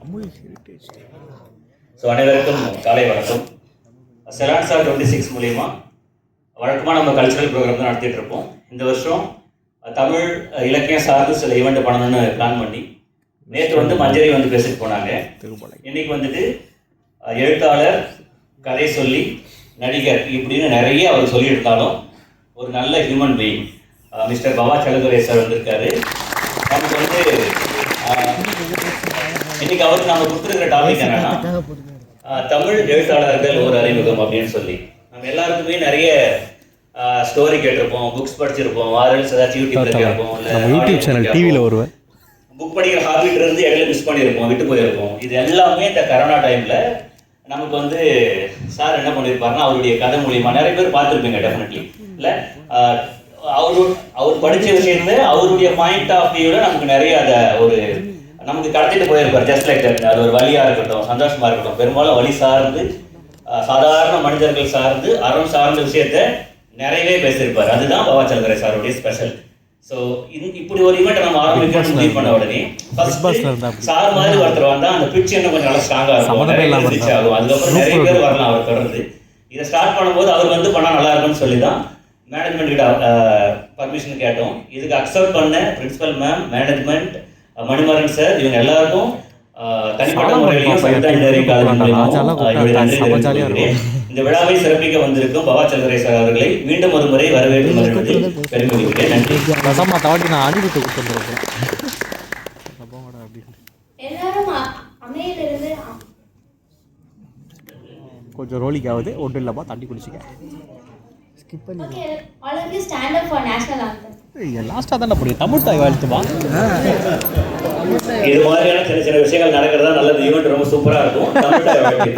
Tamil heritage. So அனைவருக்கும் காலை வணக்கம். செலான்சா 26 மூலிமா வழக்கமாக நம்ம கல்ச்சுரல் ப்ரோக்ராம் தான் நடத்திட்டு இருப்போம். இந்த வருஷம் தமிழ் இலக்கியம் சார்ந்து சில ஈவெண்ட் பண்ணணும்னு பிளான் பண்ணி நேற்று மஞ்சரி பேசிட்டு போனாங்க. இன்னைக்கு எழுத்தாளர், கதை சொல்லி, நடிகர் இப்படின்னு நிறைய அவர் சொல்லியிருந்தாலும் ஒரு நல்ல ஹியூமன் பீயிங் மிஸ்டர் பவா செல்லதுரை சார் வந்திருக்காரு. நமக்கு இன்னைக்கு அவருக்கு நம்ம கொடுத்துருக்கிற டாபிக் என்னன்னா தமிழ் எழுத்தாளர்கள் ஒரு அறிமுகம் அப்படின்னு சொல்லி. நம்ம எல்லாருக்குமே நிறைய ஸ்டோரி கேட்டிருப்போம், புக்ஸ் படிச்சிருப்போம், ஆர்எல்ஸ் ஏதாச்சும் யூடியூப்ல கேட்போம், யூடியூப் சேனல் டிவியில் வருவேன், புக் படிக்கிற ஹாபிட் இருந்து இடையில மிஸ் பண்ணியிருப்போம், விட்டு போயிருப்போம். இது எல்லாமே இந்த கரோனா டைம்ல நமக்கு சார் என்ன பண்ணியிருப்பாருன்னா அவருடைய கதை மூலியமா நிறைய பேர் பார்த்துருப்பீங்க டெஃபினெட்லி இல்லை. அவர் படித்த விஷயத்துல அவருடைய பாயிண்ட் ஆஃப் வியூவில் நமக்கு நிறைய அதை நமக்கு கடத்திட்டு போயிருப்பார். Just like that. அது ஒரு வலியாக இருக்கட்டும், சந்தோஷமா இருக்கட்டும், பெரும்பாலும் வலி சார்ந்து, சாதாரண மனிதர்கள் சார்ந்து, அறம் சார்ந்த விஷயத்த நிறையவே பேசியிருப்பார். அதுதான் பவா செல்லதுரை சாருடைய ஸ்பெஷல். ஸோ இப்படி ஒரு ஈவெண்ட் நம்ம ஆரம்பிக்கணும்னு முடிவு பண்ண உடனே சார் மாதிரி ஒருத்தர் வந்தால் அந்த பிட்ச் இன்னும் கொஞ்சம் நல்லா ஸ்ட்ராங்காக இருக்கும், ரீச் ஆகும். அதுக்கப்புறம் நிறைய பேர் வரலாம் அவர் தொடர்ந்து. இதை ஸ்டார்ட் பண்ணும்போது அவர் பண்ணால் நல்லா இருக்கும்னு சொல்லி தான் மேனேஜ்மெண்ட் கிட்ட பர்மிஷன் கேட்டோம். இதுக்கு அக்செப்ட் பண்ண principal ma'am, management, Manimaran sir, இவங்க எல்லாருக்கும் தனிப்பட்ட முறையிலையும் இந்த விழாவை சிறப்பிக்க வந்திருக்கும் பவா செல்லதுரை சார் அவர்களை மீண்டும் ஒரு முறை வரவேற்று மகிழ்வதில் பெருமைப்படுகிறேன். நன்றி. கொஞ்சம் ரோலிக்காவது ஒன்றும் இல்லைப்பா, தண்ணி குடிச்சிக்க. லாஸ்ட்டாக தானே புரியும், தமிழ் தாய் வாழ்த்துமா. இது மாதிரியான சின்ன சின்ன விஷயங்கள் நடக்கிறதா நல்லது. ஈவெண்ட் ரொம்ப சூப்பராக இருக்கும். தமிழ் தாய் வாழ்த்து.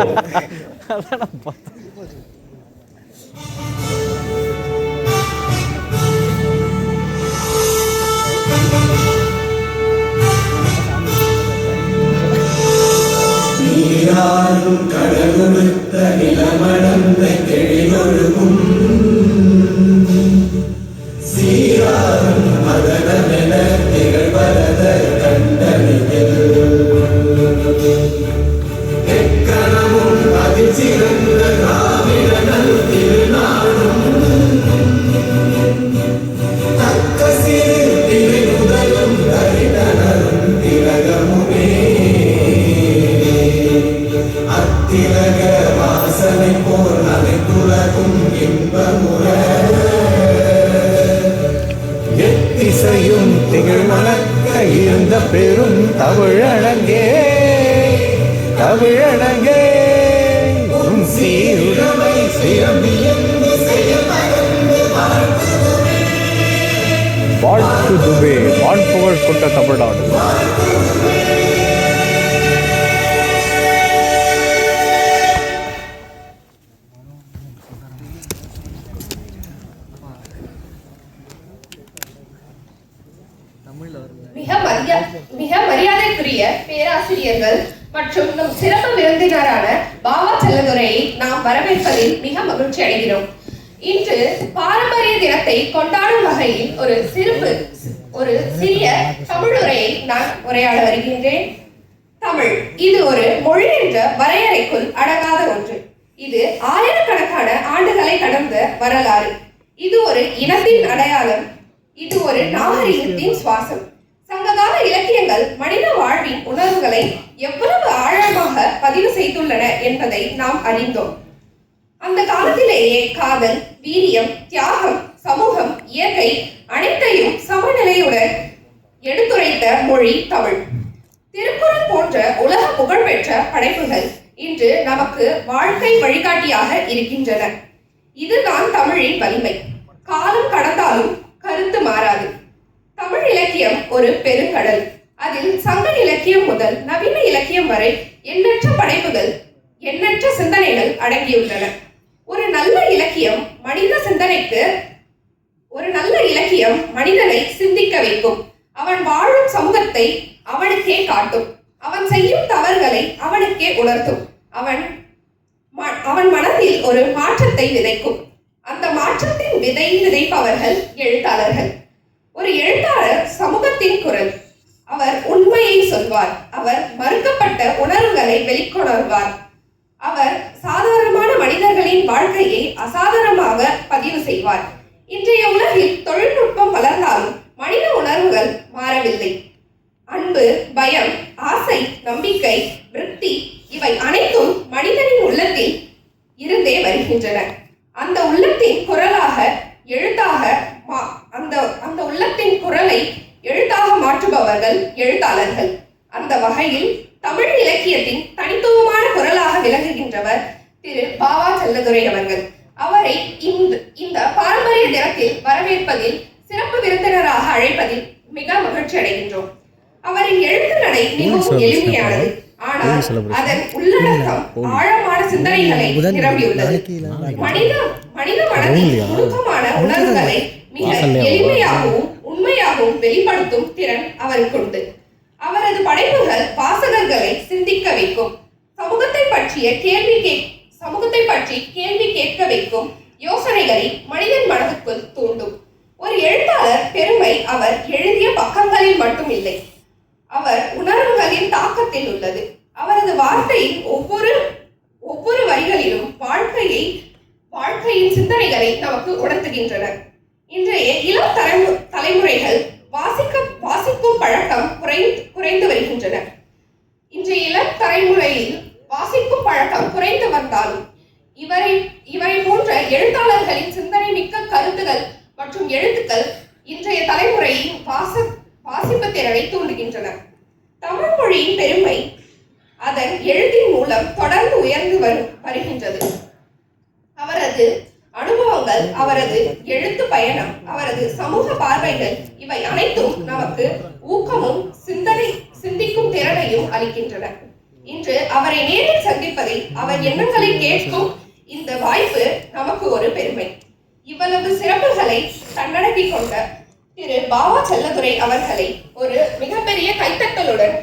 கடலுத்த நிலமடந்த கெழிலொழுகும் சீராரும் மதனமென திகழ்வரத கண்டனியில் எக்கணமும் அதிர்ச்சிறந்த காவிரனல் திருநாடும் தக்க சிறு திரை முதலும் தரிதனரும் திலகமுமே அத்திலக வாசனை போல் அனைத்துலகும் இன்பமுற எத்திசையும் திகழ் மணக்க இருந்த பெரும் தமிழனங்கே தமிழனங்கே உன் சீருடமை சிறமியந்து வாழ்த்துதுவே வான்புகழ் கொண்ட தமிழ்நாடு. மிக மரியாதைக்குரிய பேராசிரியர்கள் மற்றும் நம் சிறப்பு விருந்தினரான பாவா செல்லதுரையை நாம் வரவேற்பதில் மிக மகிழ்ச்சி அடைகிறோம். இன்று பாரம்பரிய தினத்தை கொண்டாடும் வகையில் ஒரு சிறிய தமிழுரையை நான் உரையாட வருகின்றேன். தமிழ் இது ஒரு மொழி என்ற வரையறைக்குள் அடங்காத ஒன்று. இது ஆயிரக்கணக்கான ஆண்டுகளை கடந்த வரலாறு. இது ஒரு இனத்தின் அடையாளம். இது ஒரு நாகரிகத்தின் சுவாசம். சங்ககால இலக்கியங்கள் மனித வாழ்வின் உணர்வுகளை எவ்வளவு ஆழமாக பதிவு செய்துள்ளன என்பதை நாம் அறிந்தோம். அந்த காலத்திலேயே காதல், வீரியம், தியாகம், சமூகம், இயற்கை அனைத்தையும் சமநிலையுடன் எடுத்துரைத்த மொழி தமிழ். திருக்குறள் போன்ற உலக புகழ்பெற்ற படைப்புகள் இன்று நமக்கு வாழ்க்கை வழிகாட்டியாக இருக்கின்றன. இதுதான் தமிழின் வலிமை. காலம் கடந்தாலும் கருத்து மாறாது. தமிழ் இலக்கியம் ஒரு பெருங்கடல். அதில் சங்க இலக்கியம் முதல் நவீன இலக்கியம் வரை எண்ணற்ற படைப்புகள், எண்ணற்ற சிந்தனைகள் அடங்கியுள்ளன. ஒரு நல்ல இலக்கியம் மனிதனை சிந்திக்க வைக்கும். அவன் வாழும் சமூகத்தை அவனுக்கே காட்டும். அவன் செய்யும் தவறுகளை அவனுக்கே உணர்த்தும். அவன் மனதில் ஒரு மாற்றத்தை விதைக்கும். அந்த மாற்றத்தின் விதை விதைப்பவர்கள் எழுத்தாளர்கள். ஒரு எழுத்தாளர் சமூகத்தின் குரல். அவர் உண்மையை சொல்வார். அவர் மறுக்கப்பட்ட மறைக்கப்பட்ட உணர்வுகளை வெளிக்கொணர்வார். அவர் சாதாரணமான மனிதர்களின் வாழ்க்கையை அசாதாரணமாக பதிவு செய்வார். இன்றைய உலகில் தொழில்நுட்பம் வளர்ந்தாலும் மனித உணர்வுகள் மாறவில்லை. அன்பு, பயம், ஆசை, நம்பிக்கை, விருத்தி இவை அனைத்தும் மனிதனின் உள்ளத்தில் இருந்தே வருகின்றன. அந்த உள்ளத்தின் குரலாக எழுத்தாக அந்த உள்ளத்தின் குரலை எழுத்தாக மாற்றுபவர்கள் எழுத்தாளர்கள். அந்த வகையில் தமிழ் இலக்கியத்தின் தனித்துவமான குரலாக விளங்குகின்றவர் திரு பாவா செல்லதுரை அவர்கள். அவரை இந்த பாரம்பரிய தினத்தில் வரவேற்பதில், சிறப்பு விருந்தினராக அழைப்பதில் மிக மகிழ்ச்சி அடைகின்றோம். அவரின் எழுத்து நடை மிகவும் எளிமையானது, ஆனால் அதன் உள்ளடக்கம் ஆழமான சிந்தனைகளை நிரம்பியுள்ளது. மனித மனதின் நுணுக்கமான உணர்வுகளை மிக எளிமையாகவும் உண்மையாகவும் வெளிப்படுத்தும் திறன் அவருக்கு உண்டு. அவரது படைப்புகள் வாசகர்களை சிந்திக்க வைக்கும், சமூகத்தை பற்றி கேள்வி கேட்க வைக்கும் யோசனைகளை மனிதன் மனதுக்குள் தூண்டும். ஒரு எழுத்தாளர் பெருமை அவர் எழுதிய பக்கங்களில் மட்டும் இல்லை, அவர் உணர்வுகளின் தாக்கத்தில் உள்ளது. அவரது வார்த்தையின் ஒவ்வொரு வரிகளிலும் வாழ்க்கையின் சிந்தனைகளை நமக்கு உணர்த்துகின்றன. இன்றைய இளம் தலைமுறைகள் வாசிக்கும் பழக்கம் குறைந்து வருகின்றன. இன்றைய இளம் தலைமுறையில் வாசிக்கும் பழக்கம் குறைந்து வந்தாலும் இவரை போன்ற எழுத்தாளர்களின் சிந்தனை மிக்க கருத்துகள் மற்றும் எழுத்துக்கள் இன்றைய தலைமுறையின் வாசிப்பு திறனை தூண்டுகின்றன. தமிழ் மொழியின் பெருமை அதன் எழுத்தின் மூலம் தொடர்ந்து உயர்ந்து வருகின்றது. அவரது அனுபவங்கள், அவரது எழுத்து பயணம், அவரது சமூக பார்வைகள் இவை அனைத்தும் நமக்கு ஊக்கமும் சிந்திக்கும் திறனையும் அளிக்கின்றன. இன்று அவரை நேரில் சந்திப்பதை, அவர் எண்ணங்களை கேட்கும் இந்த வாய்ப்பு நமக்கு ஒரு பெருமை. இவ்வளவு சிறப்புகளை தன்னடக்கிக் கொண்ட திரு பாவா செல்லதுரை அவர்களை ஒரு மிகப்பெரிய கைத்தட்டலுடன்